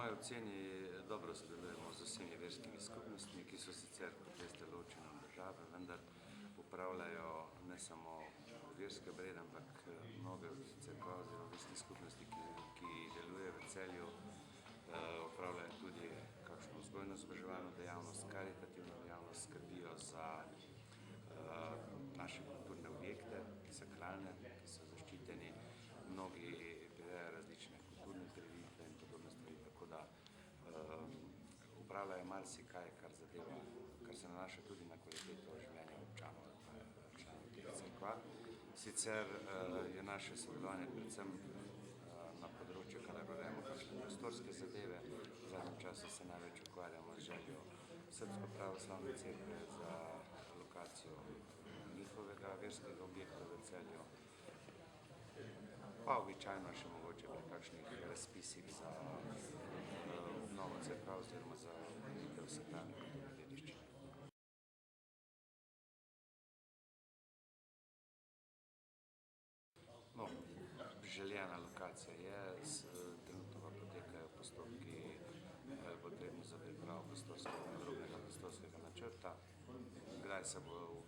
moji oceni dobro sodelujemo z vsemi verskimi skupnostmi, ki so sicer, kot veste, ločene od države, vendar upravljajo ne samo verske obrede, ampak mnoge cerkve oziroma verskih skupnosti, ki delujejo v Celju, upravljajo tudi kakšno vzgojno-izobraževalno dejavnost, karitativno dejavnost, skrbijo za naše kulturne objekte, sakralne, ki so zaščiteni, mnogi prirejajo različne kulturne prireditve in podobne stvari, tako da upravljajo marsikaj, kar se nanaša tudi na kvaliteto življenja občanov teh cerkva. Sicer je naše sodelovanje predvsem na področju, kadar urejamo kakšne prostorske zadeve. V zadnjem času se največ ukvarjamo z željo Srbske pravoslavne cerkve za lokacijo njihovega verskega objekta v Celju, pa običajno še mogoče pri kakšnih razpisih za obnovo cerkva oziroma za obnovitev sakralne kulturne dediščine. No, željena lokacija je, trenutno pa potekajo postopki potrebni za pripravo podrobnega prostorskega načrta. Kdaj se bo